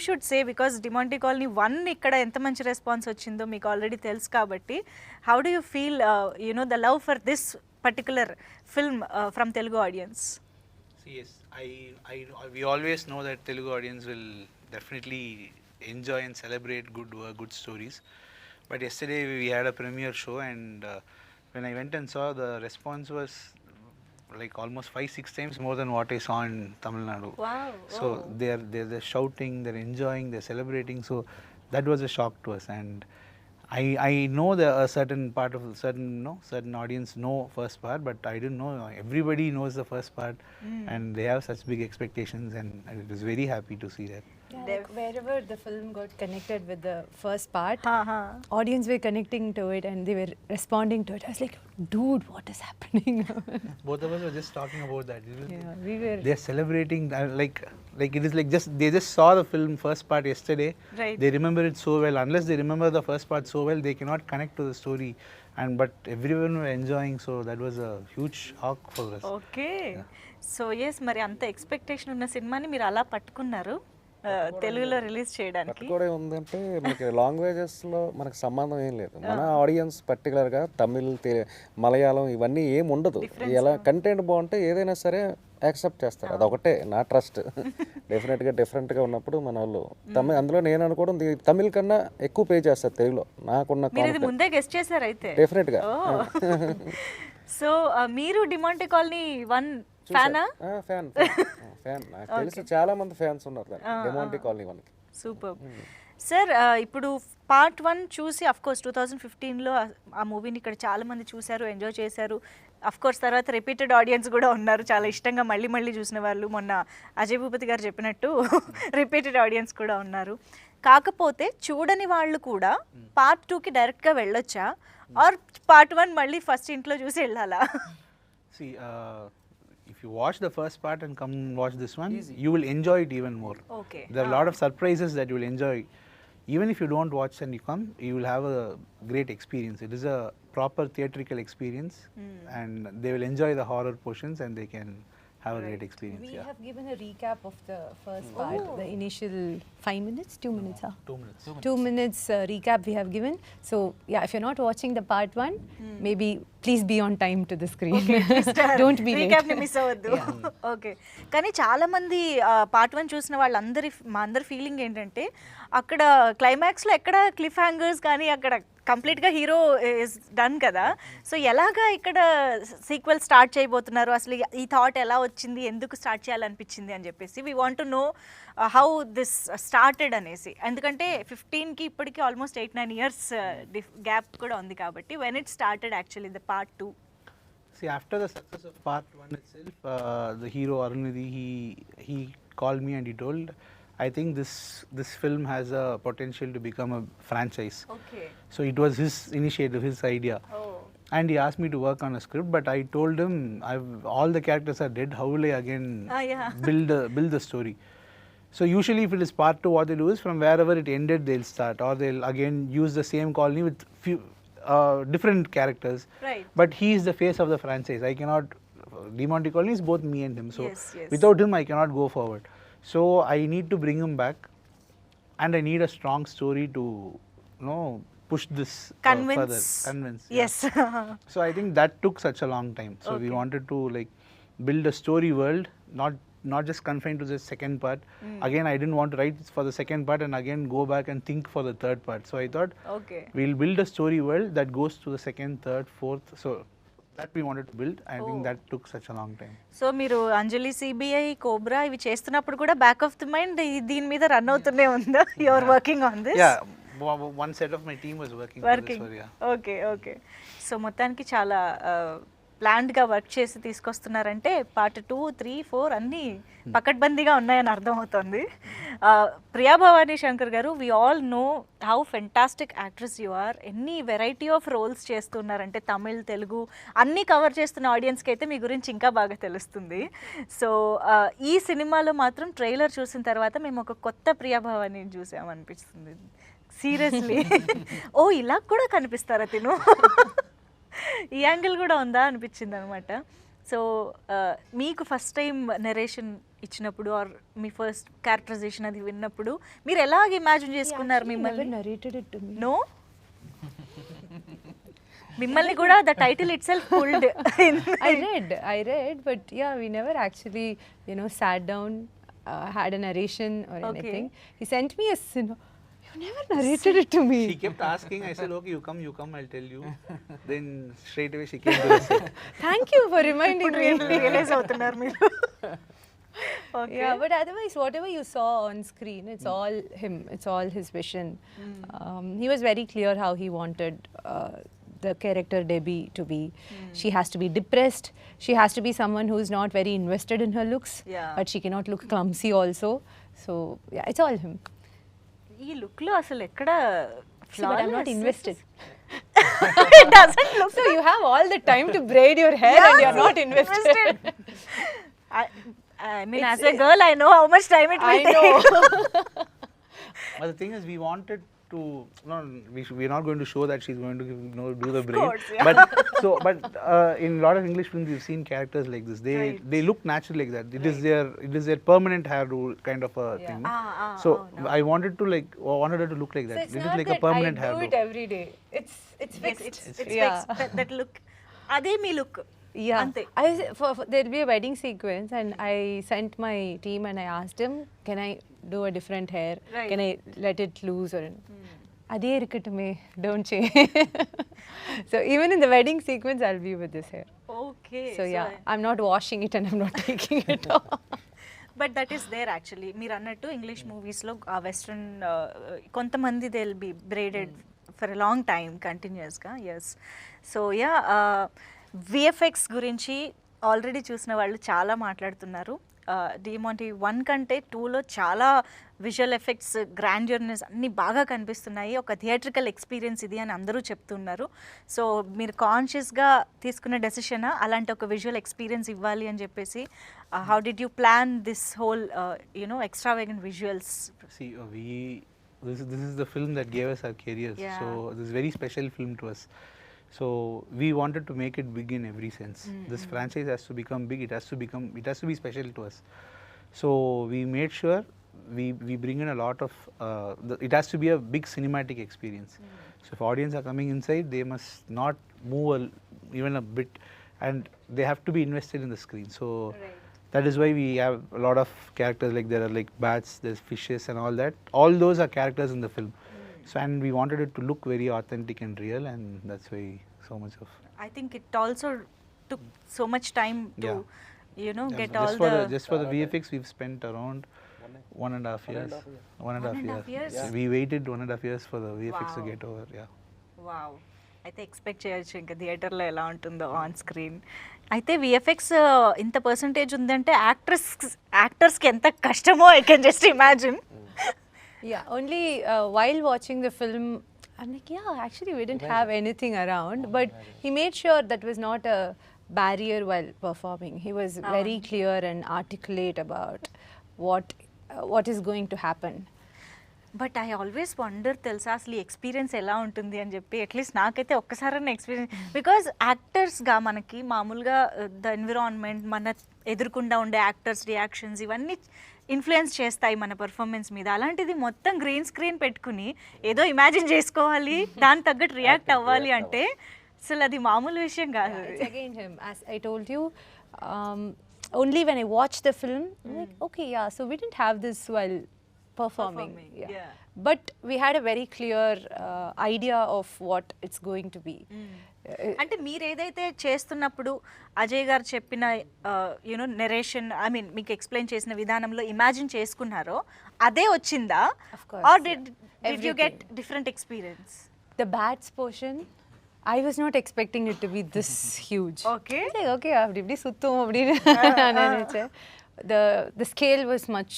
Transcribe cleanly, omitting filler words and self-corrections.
Should say because Demonte colony 1 ఇక్కడ ఎంత మంచి రెస్పాన్స్ వచ్చిందో మీకు ఆల్రెడీ తెలుసు కాబట్టి how do you feel the love for this particular film from Telugu audience? Yes, we always know that Telugu audience will definitely enjoy and celebrate good work, good stories. But yesterday we had a premiere show, and when I went and saw, the response was like almost 5-6 times more than what I saw in Tamil Nadu. Wow. So they're shouting, they're enjoying, they're celebrating. So that was a shock to us, and I know that a certain part of certain audience know first part, but I didn't know everybody knows the first part, and they have such big expectations, and I was very happy to see that. Yeah, like wherever the film got connected with the first part, audience were connecting to it and they were responding to it. I was like, dude, what is happening? Both of us were just talking about that. Yeah, we were. They're celebrating like it is like they just saw the film first part yesterday. Right. They remember it so well. Unless they remember the first part so well, they cannot connect to the story. But everyone were enjoying, so that was a huge shock for us. Okay. So yes, మరి అంత expectation ఉన్న సినిమాని మీరు అలా పట్టుకున్నారు తెలుగులో release చేయడానికి. కూడా ఉందంటే మనకి లాంగ్వేజెస్లో మనకు సంబంధం ఏం లేదు. మన ఆడియన్స్ పర్టికులర్గా తమిళ్, మలయాళం ఇవన్నీ ఏం ఉండదు. ఎలా కంటెంట్ బాగుంటే ఏదైనా సరే యాక్సెప్ట్ చేస్తారు. అదొకటే నా ట్రస్ట్. డెఫినెట్గా డిఫరెంట్గా ఉన్నప్పుడు మన వాళ్ళు అందులో నేను అనుకోవడం తమిళ్ కన్నా ఎక్కువ పే చేస్తారు తెలుగులో నాకున్న. ముందే గెస్ట్ చేశారు అయితే డెఫినెట్గా. సో మీరు డిమాంటీ కాలనీ 1 ఫ్యానా? ఫ్యాన్ నాకు తెలిసి చాలా మంది ఫ్యాన్స్ ఉన్నారు డిమాంటీ కాలనీ 1కి. Super sir. ఇప్పుడు పార్ట్ 1 చూసి అఫ్ కోర్స్ 2015లో ఆ మూవీని ఇక్కడ చాలా మంది చూశారు, ఎంజాయ్ చేశారు. అఫ్ కోర్స్ తర్వాత రిపీటెడ్ ఆడియన్స్ కూడా ఉన్నారు, చాలా ఇష్టంగా మళ్ళీ మళ్ళీ చూసిన వాళ్ళు. మొన్న అజయ్ భూపతి గారు చెప్పినట్టు రిపీటెడ్ ఆడియన్స్ కూడా ఉన్నారు. కాకపోతే చూడని వాళ్ళు కూడా పార్ట్ 2కి డైరెక్ట్గా వెళ్ళొచ్చా, ఆర్ పార్ట్ 1 మళ్ళీ ఫస్ట్ ఇంట్లో చూసి వెళ్ళాలా? See, if you watch the first part and come watch this one, you will enjoy it even more. Okay. There are a lot of surprises that you will enjoy. Even if you don't watch and you come, you will have a great experience. It is a proper theatrical experience, and they will enjoy the horror portions and they can have a great experience. We have given a recap of the first part, the initial 5 minutes, 2 minutes, 2 minutes recap we have given. So yeah, if you're not watching the part 1, maybe please be on time to the screen. Don't be late. Recap ni miss avoddu. Okay. కానీ చాలా మంది part 1 చూసిన వాళ్ళందరి మా అందరి feeling ఏంటంటే అక్కడ క్లైమాక్స్లో ఎక్కడ క్లిఫ్ హ్యాంగర్స్ కానీ అక్కడ కంప్లీట్గా హీరో ఇస్ డన్ కదా. సో ఎలాగా ఇక్కడ సీక్వెల్ స్టార్ట్ చేయబోతున్నారు, అసలు ఈ థాట్ ఎలా వచ్చింది, ఎందుకు స్టార్ట్ చేయాలనిపించింది అని చెప్పేసి we want to know how this started అనేసి. ఎందుకంటే 15కి ఇప్పటికీ ఆల్మోస్ట్ 8-9 years గ్యాప్ కూడా ఉంది కాబట్టి when it started actually the part 2. See, after the success of part 1 itself, the hero Arunidhi, he called me and he told, I think this film has a potential to become a franchise. Okay. So it was his initiative, his idea. Oh. And he asked me to work on a script, but I told him, all the characters are dead. How will I again build the story? So usually if it is part 2, what they do is from wherever it ended, they'll start, or they'll again use the same colony with few different characters. Right. But he is the face of the franchise. I cannot. Demonte colony is both me and him. So Yes. without him, I cannot go forward. So I need to bring him back, and I need a strong story to, push this further. Convince. Yes. So I think that took such a long time. So we wanted to build a story world, not just confined to the second part. Again, I didn't want to write for the second part and again go back and think for the third part. So I thought, we'll build a story world that goes to the second, third, fourth. So that we wanted to build. I think that took such a long time. So మీరు అంజలి, CBI, cobra ఇవి చేస్తున్నప్పుడు కూడా back of the mind దీని మీద run అవుతూనే ఉందా? You are working on this? Yeah, one set of my team was working for this one, yeah. Okay. So మొత్తానికి చాలా ప్లాన్డ్గా వర్క్ చేసి తీసుకొస్తున్నారంటే పార్ట్ 2, 3, 4 అన్నీ పకడ్బందీగా ఉన్నాయని అర్థమవుతుంది. Priya Bhavani Shankar garu, we all know how fantastic actress you are. ఎన్ని వెరైటీ ఆఫ్ రోల్స్ చేస్తున్నారంటే తమిళ్, తెలుగు అన్నీ కవర్ చేస్తున్న ఆడియన్స్కి అయితే మీ గురించి ఇంకా బాగా తెలుస్తుంది. సో ఈ సినిమాలో మాత్రం ట్రైలర్ చూసిన తర్వాత మేము ఒక కొత్త ప్రియా భవానీని చూసామనిపిస్తుంది. సీరియస్లీ ఇలా కూడా కనిపిస్తారా తిను, ఈ యాంగిల్ కూడా ఉందా అనిపించింది అనమాట. సో మీకు ఫస్ట్ టైం నెరేషన్ ఇచ్చినప్పుడు ఆర్ మీ ఫస్ట్ క్యారెక్టరైజేషన్ అది విన్నప్పుడు మీరు ఎలాగ ఇమాజిన్ చేసుకున్నారు మిమ్మల్ని? narrated it to me. No, మిమ్మల్ని కూడా the title itself pulled. I read, but yeah, we never actually, sat down, had a narration or Okay. anything. He sent me a you never narrated it to me. She kept asking. I said, okay, you come, I'll tell you. Then straight away she came to the set. Thank you for reminding me. Realise అవుతున్నారు మీరు. Yeah, but otherwise, whatever you saw on screen, it's all him. It's all his vision. He was very clear how he wanted the character Debbie to be. She has to be depressed. She has to be someone who's not very invested in her looks, Yeah. but she cannot look clumsy also. So yeah, it's all him. ఈ look లో అసలు ఎక్కడ See, but I'm not invested. It doesn't look. So you have all the time to braid your hair and you're not invested. I mean, as a girl, I know how much time it will I know. But the thing is, we wanted to. No, we're not going to show that she's going to do the braid. course, yeah. But in a lot of English films, we've seen characters like this. They look natural like that. It is their permanent hairdo kind of a thing. So I wanted her to look like that. So it's It is not like a that permanent I do hairdo. it every day. It's fixed. It's Yeah. fixed. That look, అదే మీ look. Yeah. అంతే. There'll be a wedding sequence and I sent my team and I asked him, can I do a different hair? Right. Can I let it loose or adhe irukattume, don't change. So even in the wedding sequence, I'll be with this hair. Okay. So yeah, I'm not washing it and I'm not taking it off. But that is there actually. మీరు అన్నట్టు English మూవీస్లో ఆ western కొంతమంది they will be braided for a long time కంటిన్యూస్గా. Yes. So yeah, VFX గురించి already చూసిన వాళ్ళు చాలా మాట్లాడుతున్నారు. డిమాంటి 1 కంటే 2లో చాలా విజువల్ ఎఫెక్ట్స్, గ్రాండ్యూర్నెస్ అన్నీ బాగా కనిపిస్తున్నాయి. ఒక థియేట్రికల్ ఎక్స్పీరియన్స్ ఇది అని అందరూ చెప్తున్నారు. సో మీరు కాన్షియస్గా తీసుకున్న డెసిషనా అలాంటి ఒక విజువల్ ఎక్స్పీరియన్స్ ఇవ్వాలి అని చెప్పేసి? How did you plan this whole extravagant visuals? See, this is the film that gave us our careers. Yeah. So this is a very special film to us. So we wanted to make it big in every sense. This franchise has to become big. It has to be special to us. So we made sure we bring in a lot of. It has to be a big cinematic experience. So if audience are coming inside, they must not move even a bit, and they have to be invested in the screen. So. Right. That is why we have a lot of characters, like there are like bats, there's fishes and all that. All those are characters in the film. So and we wanted it to look very authentic and real, and that's why so much of. I think it also took so much time to, get all Just for the VFX, we've spent around 1.5 years. 1.5 years. years? We waited 1.5 years for the VFX to Wow. get over. Yeah. Wow. అయితే expect చేయొచ్చు ఇంకా థియేటర్లో ఎలా ఉంటుందో on screen. అయితే VFX ఇంత percentage ఉందంటే యాక్టర్స్కి ఎంత కష్టమో I can just imagine. Yeah, only while watching the film, I'm like, yeah, actually we didn't have anything around, but he made sure that was not a barrier while performing. He was very clear and articulate about what is going to happen. But I always wonder తెలుసా అసలు ఈ experience ఎలా ఉంటుంది అని చెప్పి. At least నాకైతే ఒక్కసారైనా experience, because యాక్టర్స్గా మనకి మామూలుగా ద ఎన్విరాన్మెంట్, మన ఎదురుకుండా ఉండే యాక్టర్స్ రియాక్షన్స్ ఇవన్నీ ఇన్ఫ్లుయెన్స్ చేస్తాయి మన పర్ఫార్మెన్స్ మీద. అలాంటిది మొత్తం గ్రీన్ స్క్రీన్ పెట్టుకుని ఏదో ఇమాజిన్ చేసుకోవాలి, దాని తగ్గట్టు రియాక్ట్ అవ్వాలి అంటే అసలు అది మామూలు విషయం కాదు. It's again him. As I told you, only when I watched the film, I'm like, okay, yeah, so we didn't have this while performing. Yeah. But we had a very clear idea of what it's going to be. అంటే మీరు ఏదైతే చేస్తున్నప్పుడు అజయ్ గారు చెప్పిన narration, I mean మీకు explain చేసిన విధానంలో imagine చేసుకున్నారో అదే వచ్చిందా? Of course, or did you Everything. Get different experience? The bats portion, I was not expecting it to be this huge. Okay. I was like, okay, the scale was much